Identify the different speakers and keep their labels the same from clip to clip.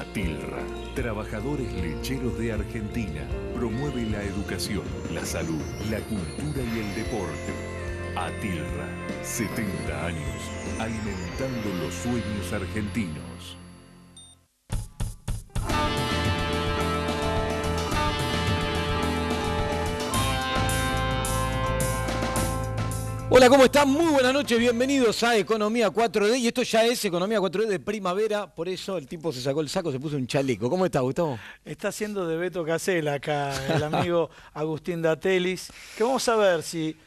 Speaker 1: ATILRA, Trabajadores Lecheros de Argentina, promueve la educación, la salud, la cultura y el deporte. ATILRA, 70 años, alimentando los sueños argentinos.
Speaker 2: Hola, ¿cómo están? Muy buenas noches, bienvenidos a Economía 4D. Y esto ya es Economía 4D de primavera, por eso el tipo se sacó el saco, se puso un chaleco. ¿Cómo está, Gustavo?
Speaker 3: Está haciendo de Beto Casella acá el amigo Agustín Datelis, que vamos a ver si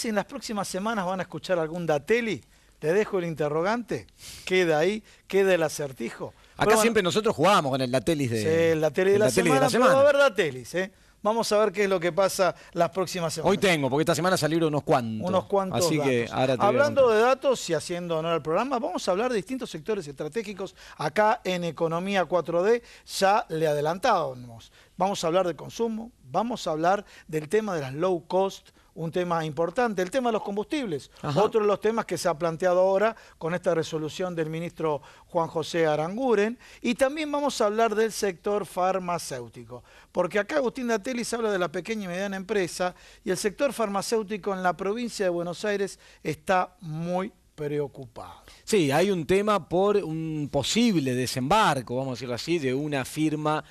Speaker 3: en las próximas semanas van a escuchar algún Dateli. Le dejo el interrogante, queda ahí, queda el acertijo.
Speaker 2: Acá
Speaker 3: bueno,
Speaker 2: siempre nosotros jugábamos con el Datelis de,
Speaker 3: sí, el Dateli de la semana, pero va a haber Datelis, ¿eh? Vamos a ver qué es lo que pasa las próximas semanas.
Speaker 2: Hoy tengo, porque esta semana salieron unos cuantos.
Speaker 3: Unos cuantos
Speaker 2: Así
Speaker 3: datos.
Speaker 2: que ahora te
Speaker 3: Hablando de datos y haciendo honor al programa, vamos a hablar de distintos sectores estratégicos acá en Economía 4D. Ya le adelantábamos. Vamos a hablar de consumo, vamos a hablar del tema de las low cost, un tema importante, el tema de los combustibles, otro de los temas que se ha planteado ahora con esta resolución del ministro Juan José Aranguren, y también vamos a hablar del sector farmacéutico, porque acá Agustín Datelis habla de la pequeña y mediana empresa, y el sector farmacéutico en la provincia de Buenos Aires está muy preocupado.
Speaker 2: Sí, hay un tema por un posible desembarco, vamos a decirlo así, de una firma,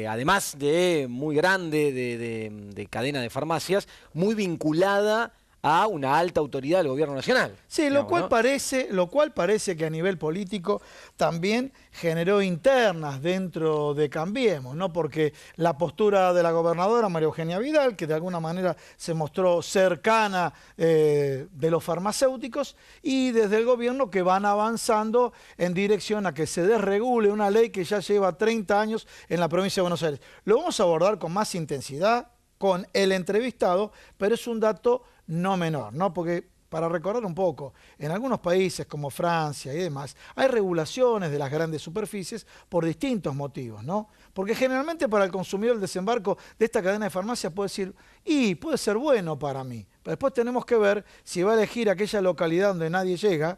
Speaker 2: además de muy grande, de cadena de farmacias, muy vinculada a una alta autoridad del gobierno nacional.
Speaker 3: Sí, digamos, lo cual parece que a nivel político también generó internas dentro de Cambiemos, ¿no? Porque la postura de la gobernadora María Eugenia Vidal, que de alguna manera se mostró cercana de los farmacéuticos, y desde el gobierno que van avanzando en dirección a que se desregule una ley que ya lleva 30 años en la provincia de Buenos Aires. Lo vamos a abordar con más intensidad con el entrevistado, pero es un dato no menor, ¿no? Porque, para recordar un poco, en algunos países como Francia y demás, hay regulaciones de las grandes superficies por distintos motivos, ¿no? Porque generalmente para el consumidor el desembarco de esta cadena de farmacias puede decir, y puede ser bueno para mí, pero después tenemos que ver si va a elegir aquella localidad donde nadie llega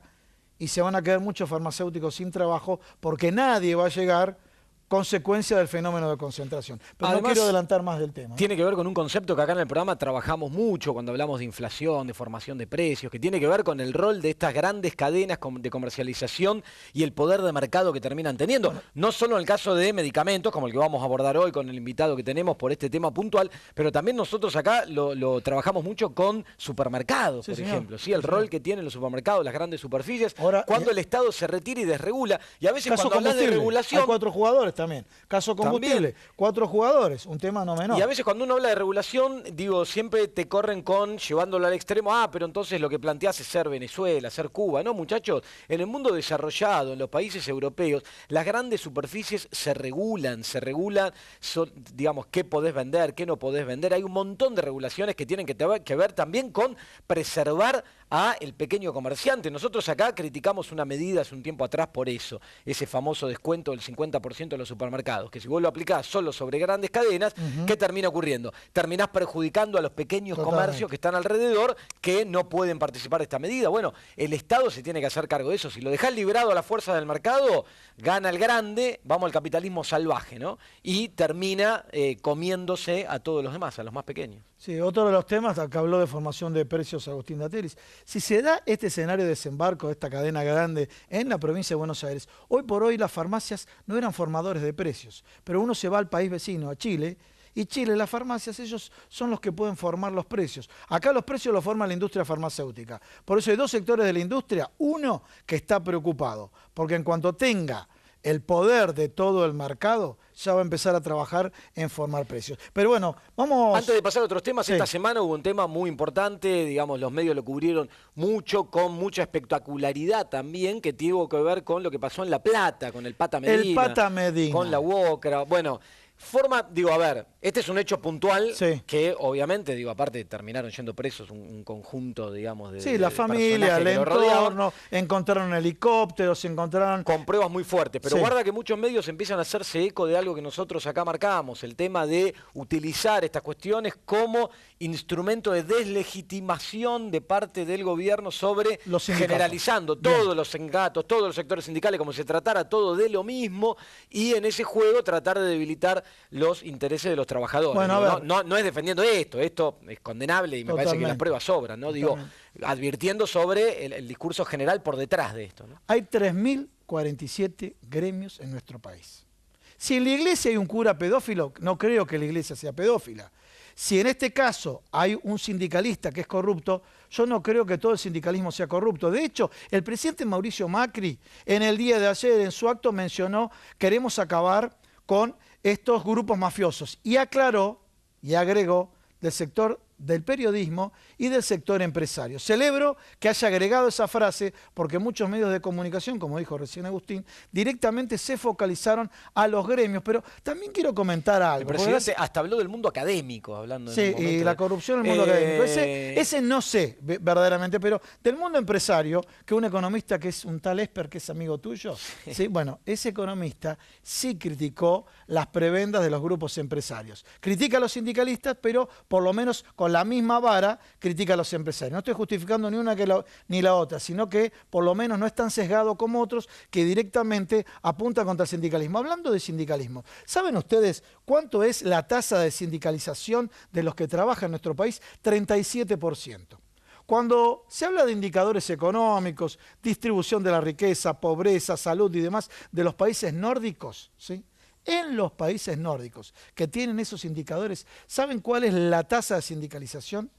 Speaker 3: y se van a quedar muchos farmacéuticos sin trabajo porque nadie va a llegar, consecuencia del fenómeno de concentración. Pero además, no quiero adelantar más del tema, ¿no?
Speaker 2: Tiene que ver con un concepto que acá en el programa trabajamos mucho cuando hablamos de inflación, de formación de precios, que tiene que ver con el rol de estas grandes cadenas de comercialización y el poder de mercado que terminan teniendo. Bueno, no solo en el caso de medicamentos, como el que vamos a abordar hoy con el invitado que tenemos por este tema puntual, pero también nosotros acá lo trabajamos mucho con supermercados, por ejemplo. Sí, el rol que tienen los supermercados, las grandes superficies, ahora, cuando el Estado se retira y desregula. Y a veces cuando hablas de regulación...
Speaker 3: Hay 4 jugadores también. Caso combustible, también. 4 jugadores, un tema no menor.
Speaker 2: Y a veces cuando uno habla de regulación, digo, siempre te corren con, llevándolo al extremo, pero entonces lo que planteás es ser Venezuela, ser Cuba. No, muchachos, en el mundo desarrollado, en los países europeos, las grandes superficies se regulan, digamos, qué podés vender, qué no podés vender. Hay un montón de regulaciones que tienen que ver también con preservar a el pequeño comerciante. Nosotros acá criticamos una medida hace un tiempo atrás por eso, ese famoso descuento del 50% de los supermercados, que si vos lo aplicás solo sobre grandes cadenas, ¿qué termina ocurriendo? Terminás perjudicando a los pequeños comercios que están alrededor que no pueden participar de esta medida. Bueno, el Estado se tiene que hacer cargo de eso. Si lo dejás librado a la fuerza del mercado, gana el grande, vamos al capitalismo salvaje, ¿no? Y termina comiéndose a todos los demás, a los más pequeños.
Speaker 3: Sí, otro de los temas, acá habló de formación de precios Agustín Datelis. Si se da este escenario de desembarco de esta cadena grande en la provincia de Buenos Aires, hoy por hoy las farmacias no eran formadores de precios, pero uno se va al país vecino, a Chile, y Chile, las farmacias, ellos son los que pueden formar los precios. Acá los precios los forma la industria farmacéutica. Por eso hay 2 sectores de la industria. Uno que está preocupado, porque en cuanto tenga el poder de todo el mercado, ya va a empezar a trabajar en formar precios. Pero bueno, vamos...
Speaker 2: Antes de pasar a otros temas, esta semana hubo un tema muy importante, digamos, los medios lo cubrieron mucho, con mucha espectacularidad también, que tuvo que ver con lo que pasó en La Plata, con el Pata Medina.
Speaker 3: El Pata Medina.
Speaker 2: Con la UOCRA, bueno... Este es un hecho puntual
Speaker 3: Sí.
Speaker 2: que obviamente, digo, aparte terminaron yendo presos un conjunto, digamos, de
Speaker 3: Sí, la
Speaker 2: de
Speaker 3: familia,
Speaker 2: personajes
Speaker 3: el
Speaker 2: que lo rodeaban,
Speaker 3: entorno, encontraron helicópteros, encontraron...
Speaker 2: con pruebas muy fuertes. Pero
Speaker 3: Sí.
Speaker 2: guarda que muchos medios empiezan a hacerse eco de algo que nosotros acá marcamos, el tema de utilizar estas cuestiones como instrumento de deslegitimación de parte del gobierno sobre
Speaker 3: Los sindicatos.
Speaker 2: generalizando
Speaker 3: Bien.
Speaker 2: todos los sindicatos, todos los sectores sindicales, como si se tratara todo de lo mismo, y en ese juego tratar de debilitar los intereses de los trabajadores.
Speaker 3: Bueno,
Speaker 2: Digo,
Speaker 3: a ver.
Speaker 2: no es defendiendo esto es condenable y me parece que las
Speaker 3: Totalmente.
Speaker 2: pruebas sobran, ¿no? Digo, advirtiendo sobre el discurso general por detrás de esto, ¿no?
Speaker 3: Hay 3.047 gremios en nuestro país. Si en la iglesia hay un cura pedófilo, no creo que la iglesia sea pedófila. Si en este caso hay un sindicalista que es corrupto, yo no creo que todo el sindicalismo sea corrupto. De hecho, el presidente Mauricio Macri en el día de ayer en su acto mencionó: queremos acabar con estos grupos mafiosos. Y aclaró y agregó del sector del periodismo y del sector empresario. Celebro que haya agregado esa frase porque muchos medios de comunicación, como dijo recién Agustín, directamente se focalizaron a los gremios. Pero también quiero comentar
Speaker 2: El
Speaker 3: algo.
Speaker 2: presidente hasta habló del mundo académico, hablando en
Speaker 3: Sí,
Speaker 2: un momento
Speaker 3: y la
Speaker 2: de-
Speaker 3: corrupción en el mundo académico. Ese no sé verdaderamente, pero del mundo empresario, que un economista que es un tal Esper, que es amigo tuyo, sí, bueno, ese economista sí criticó las prebendas de los grupos empresarios. Critica a los sindicalistas, pero por lo menos con la misma vara critica a los empresarios. No estoy justificando ni una ni la otra, sino que por lo menos no es tan sesgado como otros que directamente apuntan contra el sindicalismo. Hablando de sindicalismo, ¿saben ustedes cuánto es la tasa de sindicalización de los que trabajan en nuestro país? 37%. Cuando se habla de indicadores económicos, distribución de la riqueza, pobreza, salud y demás de los países nórdicos, ¿sí? En los países nórdicos que tienen esos indicadores, ¿saben cuál es la tasa de sindicalización?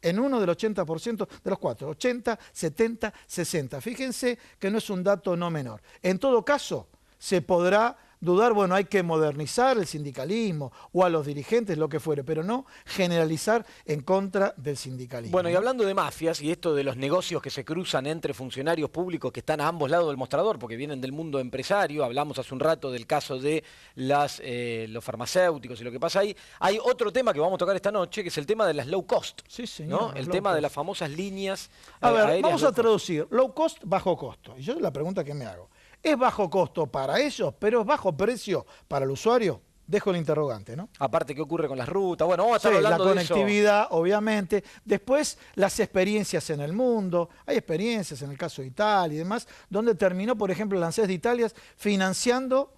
Speaker 3: En uno del 80% de los cuatro, 80, 70, 60. Fíjense que no es un dato no menor. En todo caso, se podrá dudar, bueno, hay que modernizar el sindicalismo o a los dirigentes, lo que fuere, pero no generalizar en contra del sindicalismo.
Speaker 2: Bueno, y hablando de mafias y esto de los negocios que se cruzan entre funcionarios públicos que están a ambos lados del mostrador, porque vienen del mundo empresario, hablamos hace un rato del caso de los farmacéuticos y lo que pasa ahí, hay otro tema que vamos a tocar esta noche, que es el tema de las low cost,
Speaker 3: Sí, señor,
Speaker 2: ¿no?
Speaker 3: las
Speaker 2: El
Speaker 3: low
Speaker 2: tema de
Speaker 3: cost.
Speaker 2: las famosas líneas
Speaker 3: A ver,
Speaker 2: aéreas
Speaker 3: vamos
Speaker 2: low
Speaker 3: a
Speaker 2: cost.
Speaker 3: traducir low cost, bajo costo. Y yo la pregunta que me hago, ¿es bajo costo para ellos, pero es bajo precio para el usuario? Dejo el interrogante, ¿no?
Speaker 2: Aparte, ¿qué ocurre con las rutas? Bueno, vamos a
Speaker 3: Sí,
Speaker 2: estar
Speaker 3: la
Speaker 2: hablando de eso.
Speaker 3: conectividad, obviamente. Después, las experiencias en el mundo. Hay experiencias en el caso de Italia y demás, donde terminó, por ejemplo, el ANSES de Italia financiando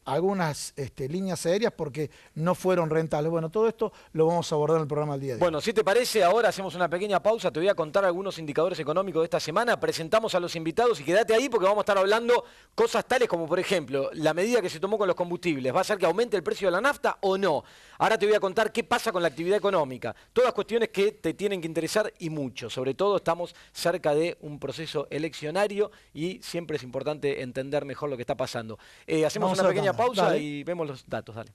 Speaker 3: algunas líneas aéreas porque no fueron rentables. Bueno, todo esto lo vamos a abordar en el programa del día de hoy.
Speaker 2: Bueno, si te parece, ahora hacemos una pequeña pausa, te voy a contar algunos indicadores económicos de esta semana, presentamos a los invitados y quédate ahí porque vamos a estar hablando cosas tales como, por ejemplo, la medida que se tomó con los combustibles, ¿va a hacer que aumente el precio de la nafta o no? Ahora te voy a contar qué pasa con la actividad económica, todas cuestiones que te tienen que interesar y mucho, sobre todo estamos cerca de un proceso eleccionario y siempre es importante entender mejor lo que está pasando. Hacemos
Speaker 3: Vamos
Speaker 2: una
Speaker 3: a la
Speaker 2: pequeña
Speaker 3: tanda.
Speaker 2: pausa
Speaker 3: Dale.
Speaker 2: y vemos los datos, dale.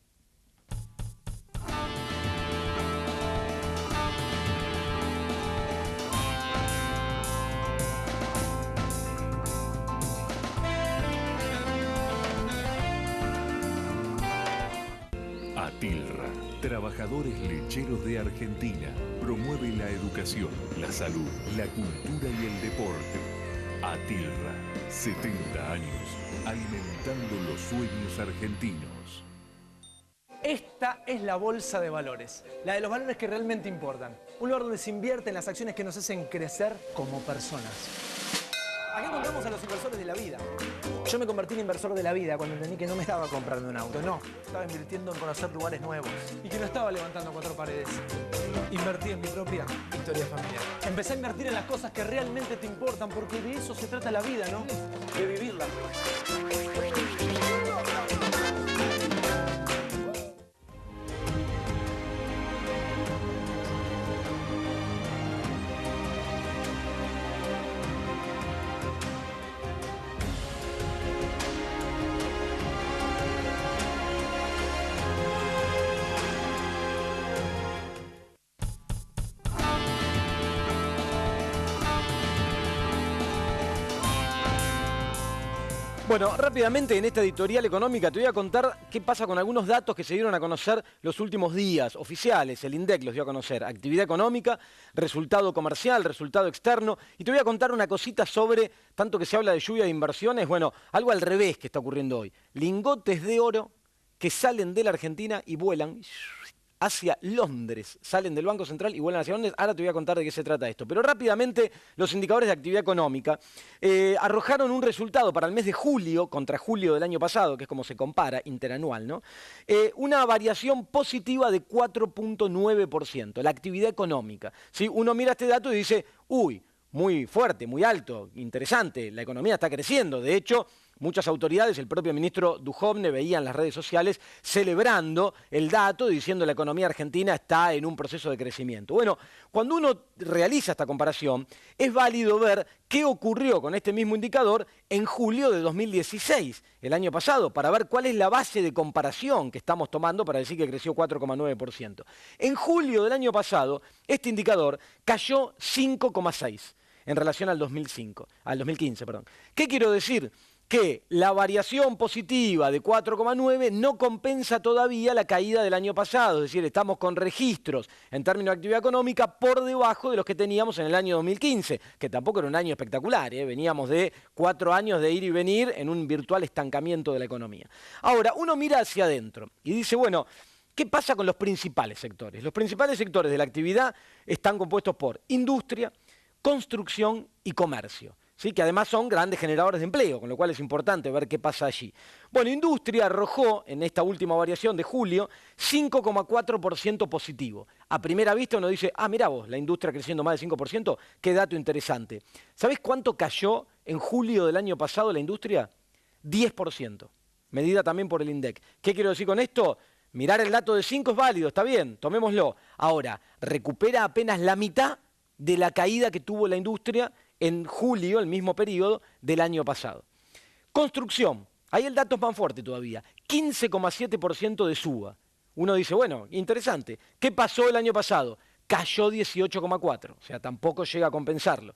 Speaker 1: Atilra, Trabajadores Lecheros de Argentina, promueve la educación, la salud, la cultura y el deporte. Atilra, 70 años, alimentando los sueños argentinos.
Speaker 4: Esta es la bolsa de valores, la de los valores que realmente importan. Un lugar donde se invierte en las acciones que nos hacen crecer como personas. Acá encontramos a los inversores de la vida. Yo me convertí en inversor de la vida cuando entendí que no me estaba comprando un auto, no. Estaba invirtiendo en conocer lugares nuevos. Y que no estaba levantando cuatro paredes. Invertí en mi propia historia familiar. Empecé a invertir en las cosas que realmente te importan, porque de eso se trata la vida, ¿no? De vivirla.
Speaker 2: Bueno, rápidamente en esta editorial económica te voy a contar qué pasa con algunos datos que se dieron a conocer los últimos días, oficiales. El INDEC los dio a conocer. Actividad económica, resultado comercial, resultado externo. Y te voy a contar una cosita sobre, tanto que se habla de lluvia de inversiones, bueno, algo al revés que está ocurriendo hoy. Lingotes de oro que salen de la Argentina y vuelan hacia Londres, salen del Banco Central y vuelan hacia Londres. Ahora te voy a contar de qué se trata esto. Pero rápidamente, los indicadores de actividad económica arrojaron un resultado para el mes de julio, contra julio del año pasado, que es como se compara, interanual, ¿no? Una variación positiva de 4.9%, la actividad económica. ¿Sí? Uno mira este dato y dice, uy, muy fuerte, muy alto, interesante, la economía está creciendo. De hecho, muchas autoridades, el propio ministro Duhovne veía en las redes sociales celebrando el dato, diciendo que la economía argentina está en un proceso de crecimiento. Bueno, cuando uno realiza esta comparación, es válido ver qué ocurrió con este mismo indicador en julio de 2016, el año pasado, para ver cuál es la base de comparación que estamos tomando para decir que creció 4,9%. En julio del año pasado, este indicador cayó 5,6% en relación al 2015. ¿Qué quiero decir? Que la variación positiva de 4,9 no compensa todavía la caída del año pasado, es decir, estamos con registros en términos de actividad económica por debajo de los que teníamos en el año 2015, que tampoco era un año espectacular, veníamos de 4 años de ir y venir en un virtual estancamiento de la economía. Ahora, uno mira hacia adentro y dice, bueno, ¿qué pasa con los principales sectores? Los principales sectores de la actividad están compuestos por industria, construcción y comercio. ¿Sí? Que además son grandes generadores de empleo, con lo cual es importante ver qué pasa allí. Bueno, industria arrojó en esta última variación de julio 5,4% positivo. A primera vista uno dice, mirá vos, la industria creciendo más de 5%, qué dato interesante. ¿Sabés cuánto cayó en julio del año pasado la industria? 10%, medida también por el INDEC. ¿Qué quiero decir con esto? Mirar el dato de 5 es válido, está bien, tomémoslo. Ahora, recupera apenas la mitad de la caída que tuvo la industria en julio, el mismo periodo del año pasado. Construcción, ahí el dato es más fuerte todavía, 15,7% de suba. Uno dice, bueno, interesante, ¿qué pasó el año pasado? Cayó 18,4%, o sea, tampoco llega a compensarlo.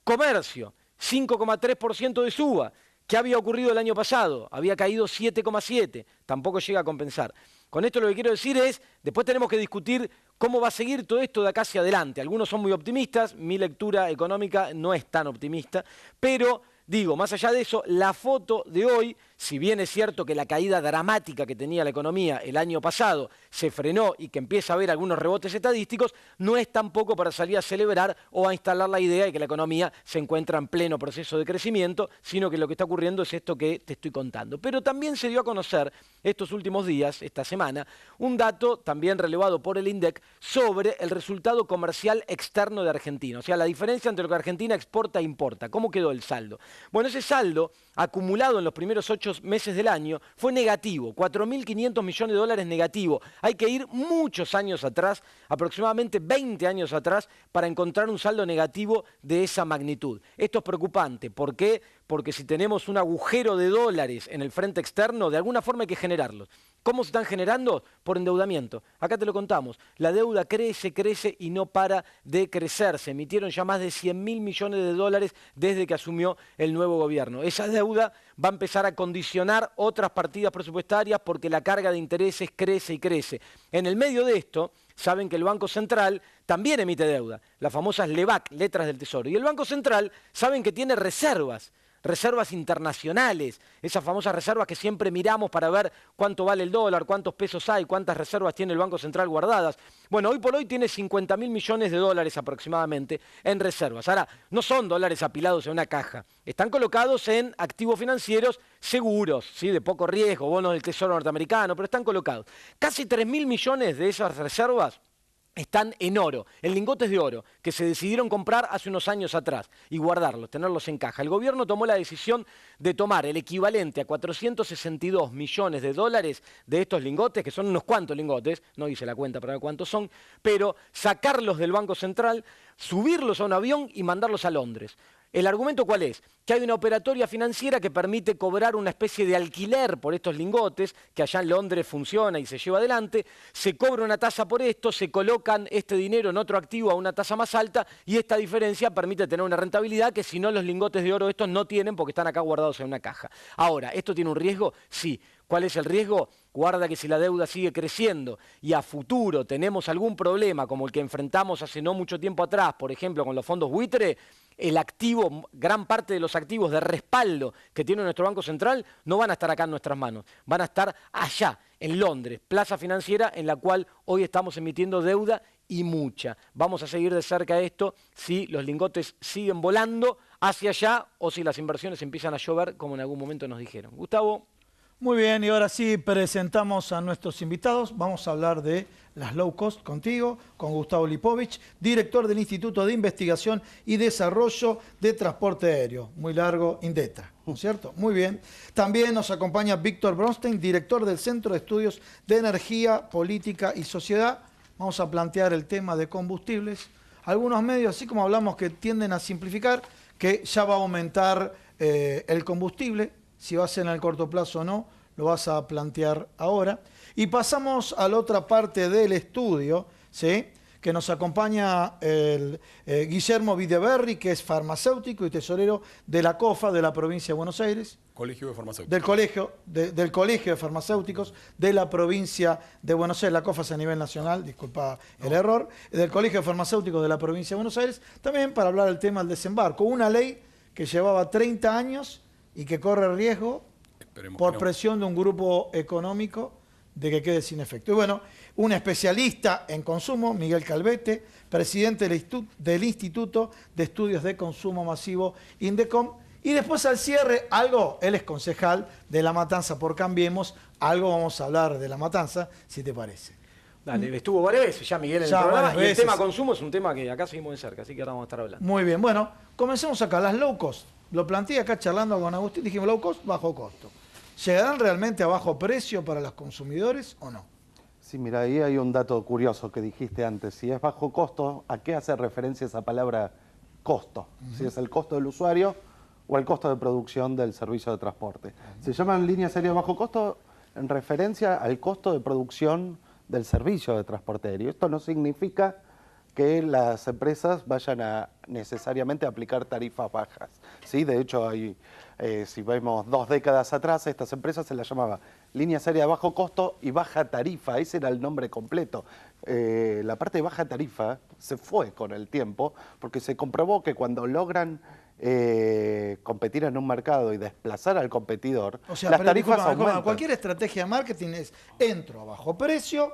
Speaker 2: Comercio, 5,3% de suba. ¿Qué había ocurrido el año pasado? Había caído 7,7%, tampoco llega a compensar. Con esto lo que quiero decir es, después tenemos que discutir cómo va a seguir todo esto de acá hacia adelante. Algunos son muy optimistas, mi lectura económica no es tan optimista, pero digo, más allá de eso, la foto de hoy, si bien es cierto que la caída dramática que tenía la economía el año pasado se frenó y que empieza a haber algunos rebotes estadísticos, no es tampoco para salir a celebrar o a instalar la idea de que la economía se encuentra en pleno proceso de crecimiento, sino que lo que está ocurriendo es esto que te estoy contando. Pero también se dio a conocer estos últimos días, esta semana, un dato también relevado por el INDEC sobre el resultado comercial externo de Argentina, o sea, la diferencia entre lo que Argentina exporta e importa. ¿Cómo quedó el saldo? Bueno, ese saldo acumulado en los primeros 8 meses del año fue negativo, 4.500 millones de dólares negativo. Hay que ir muchos años atrás, aproximadamente 20 años atrás, para encontrar un saldo negativo de esa magnitud. Esto es preocupante. ¿Por qué? Porque si tenemos un agujero de dólares en el frente externo, de alguna forma hay que generarlos. ¿Cómo se están generando? Por endeudamiento. Acá te lo contamos. La deuda crece, crece y no para de crecer. Se emitieron ya más de 100.000 millones de dólares desde que asumió el nuevo gobierno. Esa deuda va a empezar a condicionar otras partidas presupuestarias porque la carga de intereses crece y crece. En el medio de esto, saben que el Banco Central también emite deuda, las famosas LEBAC, letras del Tesoro. Y el Banco Central saben que tiene reservas internacionales, esas famosas reservas que siempre miramos para ver cuánto vale el dólar, cuántos pesos hay, cuántas reservas tiene el Banco Central guardadas. Bueno, hoy por hoy tiene 50.000 millones de dólares aproximadamente en reservas. Ahora, no son dólares apilados en una caja, están colocados en activos financieros seguros, ¿sí? De poco riesgo, bonos del Tesoro norteamericano, pero están colocados. Casi 3.000 millones de esas reservas están en oro, en lingotes de oro, que se decidieron comprar hace unos años atrás y guardarlos, tenerlos en caja. El gobierno tomó la decisión de tomar el equivalente a 462 millones de dólares de estos lingotes, que son unos cuantos lingotes, no hice la cuenta para ver cuántos son, pero sacarlos del Banco Central, subirlos a un avión y mandarlos a Londres. ¿El argumento cuál es? Que hay una operatoria financiera que permite cobrar una especie de alquiler por estos lingotes, que allá en Londres funciona y se lleva adelante, se cobra una tasa por esto, se colocan este dinero en otro activo a una tasa más alta y esta diferencia permite tener una rentabilidad que si no los lingotes de oro estos no tienen porque están acá guardados en una caja. Ahora, ¿esto tiene un riesgo? Sí. ¿Cuál es el riesgo? Guarda que si la deuda sigue creciendo y a futuro tenemos algún problema como el que enfrentamos hace no mucho tiempo atrás, por ejemplo con los fondos buitre, el activo, gran parte de los activos de respaldo que tiene nuestro Banco Central no van a estar acá en nuestras manos, van a estar allá, en Londres, plaza financiera en la cual hoy estamos emitiendo deuda y mucha. Vamos a seguir de cerca esto si los lingotes siguen volando hacia allá o si las inversiones empiezan a llover como en algún momento nos dijeron. Gustavo.
Speaker 3: Muy bien, y ahora sí presentamos a nuestros invitados. Vamos a hablar de las low cost contigo, con Gustavo Lipovich, director del Instituto de Investigación y Desarrollo de Transporte Aéreo. Muy largo, INDETRA, ¿no es cierto? Muy bien. También nos acompaña Víctor Bronstein, director del Centro de Estudios de Energía, Política y Sociedad. Vamos a plantear el tema de combustibles. Algunos medios, así como hablamos, que tienden a simplificar, que ya va a aumentar el combustible. Si va a ser en el corto plazo o no, lo vas a plantear ahora. Y pasamos a la otra parte del estudio, ¿sí? Que nos acompaña el Guillermo Videberri, que es farmacéutico y tesorero de la COFA de la provincia de Buenos Aires.
Speaker 5: Colegio de Farmacéuticos.
Speaker 3: Del Colegio de Farmacéuticos de la provincia de Buenos Aires. La COFA es a nivel nacional, disculpa el error. Del Colegio de Farmacéuticos de la provincia de Buenos Aires. También para hablar del tema del desembarco. Una ley que llevaba 30 años y que corre riesgo por presión de un grupo económico de que quede sin efecto. Y bueno, un especialista en consumo, Miguel Calvete, presidente del Instituto de Estudios de Consumo Masivo, INDECOM. Y después al cierre, él es concejal de La Matanza por Cambiemos, algo vamos a hablar de La Matanza, si te parece.
Speaker 2: Dale, estuvo varias veces ya Miguel en el programa y el tema consumo es un tema que acá seguimos de cerca, así que ahora vamos a estar hablando.
Speaker 3: Muy bien, bueno, comencemos acá, las low cost. Lo planteé acá charlando con Agustín, dijimos low cost, bajo costo. ¿Llegarán realmente a bajo precio para los consumidores o no?
Speaker 6: Sí, mira, ahí hay un dato curioso que dijiste antes. Si es bajo costo, ¿a qué hace referencia esa palabra costo? Si es el costo del usuario o el costo de producción del servicio de transporte. Se llaman líneas aéreas bajo costo en referencia al costo de producción del servicio de transporte aéreo. Esto no significa que las empresas vayan a necesariamente aplicar tarifas bajas. ¿Sí? De hecho, si vemos 2 décadas atrás, estas empresas se las llamaba líneas aéreas de bajo costo y baja tarifa, ese era el nombre completo. La parte de baja tarifa se fue con el tiempo porque se comprobó que cuando logran competir en un mercado y desplazar al competidor,
Speaker 3: o sea,
Speaker 6: las tarifas aumentan.
Speaker 3: Cualquier estrategia de marketing es, entro a bajo precio,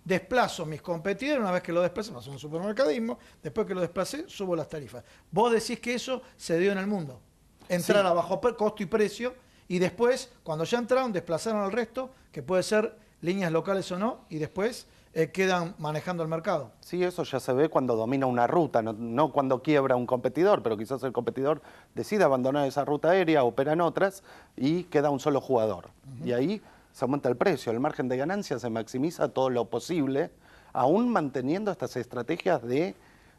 Speaker 3: desplazo mis competidores, una vez que lo desplacé, pasó en un supermercadismo, después que lo desplacé, subo las tarifas. Vos decís que eso se dio en el mundo. Entrar a bajo costo y precio, y después, cuando ya entraron, desplazaron al resto, que puede ser líneas locales o no, y después quedan manejando el mercado.
Speaker 6: Sí, eso ya se ve cuando domina una ruta, no cuando quiebra un competidor, pero quizás el competidor decide abandonar esa ruta aérea, operan otras, y queda un solo jugador. Y ahí se aumenta el precio, el margen de ganancia se maximiza todo lo posible, aún manteniendo estas estrategias de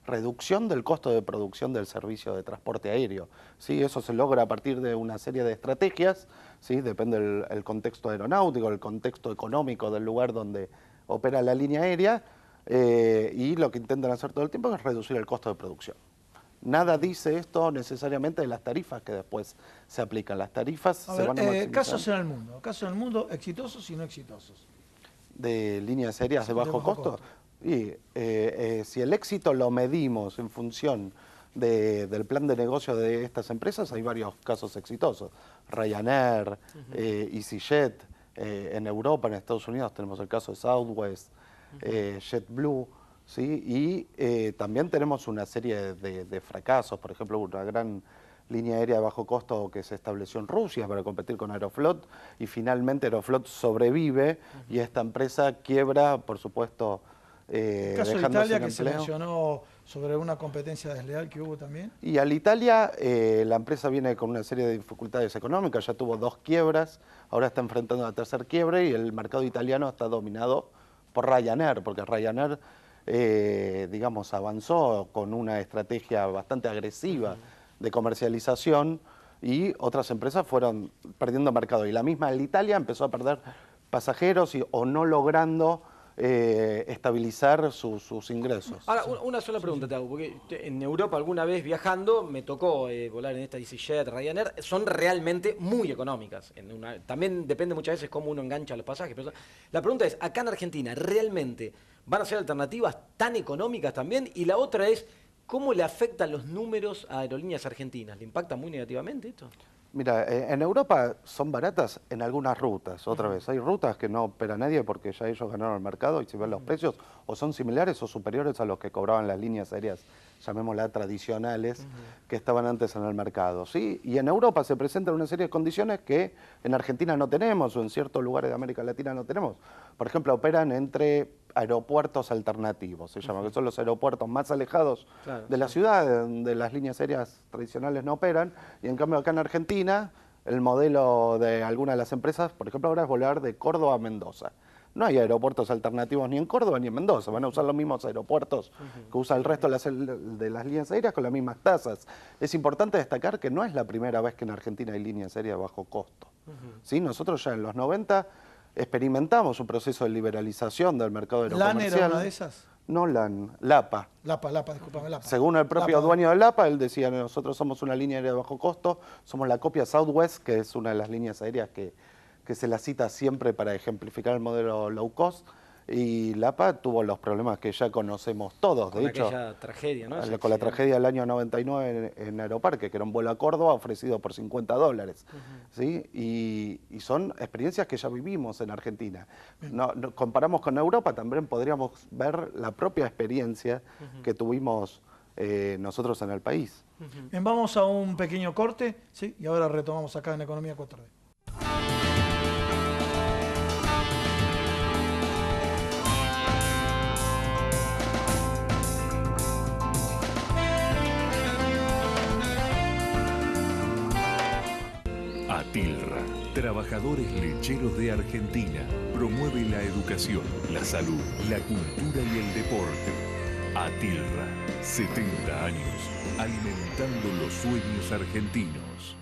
Speaker 6: reducción del costo de producción del servicio de transporte aéreo. ¿Sí? Eso se logra a partir de una serie de estrategias, ¿sí? Depende del contexto aeronáutico, el contexto económico del lugar donde opera la línea aérea, y lo que intentan hacer todo el tiempo es reducir el costo de producción. Nada dice esto necesariamente de las tarifas que después se aplican. Las tarifas se van a maximizar.
Speaker 3: Casos en el mundo, exitosos y no exitosos.
Speaker 6: ¿De líneas aéreas de bajo costo? Y si el éxito lo medimos en función del plan de negocio de estas empresas, hay varios casos exitosos. Ryanair, EasyJet, en Europa, en Estados Unidos tenemos el caso de Southwest, JetBlue. ¿Sí? Y también tenemos una serie de fracasos, por ejemplo, una gran línea aérea de bajo costo que se estableció en Rusia para competir con Aeroflot, y finalmente Aeroflot sobrevive y esta empresa quiebra, por supuesto,
Speaker 3: el caso de Italia, que se mencionó sobre una competencia desleal que hubo también.
Speaker 6: Y Alitalia, la empresa viene con una serie de dificultades económicas, ya tuvo 2 quiebras, ahora está enfrentando la tercera quiebra y el mercado italiano está dominado por Ryanair, porque Ryanair digamos, avanzó con una estrategia bastante agresiva de comercialización y otras empresas fueron perdiendo mercado. Y la misma Alitalia empezó a perder pasajeros o no logrando estabilizar sus ingresos.
Speaker 2: Ahora, una sola pregunta te hago, porque en Europa alguna vez viajando me tocó volar en esta EasyJet, Ryanair, son realmente muy económicas. También depende muchas veces cómo uno engancha los pasajes. Pero la pregunta es, acá en Argentina, ¿realmente van a ser alternativas tan económicas también? Y la otra es, ¿cómo le afectan los números a Aerolíneas Argentinas? ¿Le impacta muy negativamente esto?
Speaker 6: Mira, en Europa son baratas en algunas rutas. Otra vez, hay rutas que no opera nadie porque ya ellos ganaron el mercado y si ven los precios o son similares o superiores a los que cobraban las líneas aéreas, llamémoslas tradicionales, que estaban antes en el mercado. ¿Sí? Y en Europa se presentan una serie de condiciones que en Argentina no tenemos o en ciertos lugares de América Latina no tenemos. Por ejemplo, operan entre aeropuertos alternativos, se llama, que son los aeropuertos más alejados de la ciudad, donde las líneas aéreas tradicionales no operan, y en cambio acá en Argentina, el modelo de algunas de las empresas, por ejemplo, ahora es volar de Córdoba a Mendoza. No hay aeropuertos alternativos ni en Córdoba ni en Mendoza, van a usar los mismos aeropuertos que usa el resto de las líneas aéreas con las mismas tasas. Es importante destacar que no es la primera vez que en Argentina hay líneas aéreas de bajo costo. ¿Sí? Nosotros ya en los 90 experimentamos un proceso de liberalización del mercado aerocomercial.
Speaker 3: ¿LAN era una de esas?
Speaker 6: No LAN, LAPA.
Speaker 3: LAPA, discúlpame, LAPA.
Speaker 6: Según el propio dueño de LAPA, él decía, nosotros somos una línea aérea de bajo costo, somos la copia Southwest, que es una de las líneas aéreas que se la cita siempre para ejemplificar el modelo low cost, y LAPA tuvo los problemas que ya conocemos todos.
Speaker 2: Con
Speaker 6: de hecho,
Speaker 2: aquella tragedia, ¿no?
Speaker 6: con la tragedia del año 99 en Aeroparque, que era un vuelo a Córdoba ofrecido por $50. ¿Sí? Y son experiencias que ya vivimos en Argentina. Comparamos con Europa, también podríamos ver la propia experiencia que tuvimos nosotros en el país.
Speaker 3: Bien, vamos a un pequeño corte, ¿sí? Y ahora retomamos acá en Economía 4D.
Speaker 1: ATILRA, Trabajadores Lecheros de Argentina, promueve la educación, la salud, la cultura y el deporte. ATILRA, 70 años, alimentando los sueños argentinos.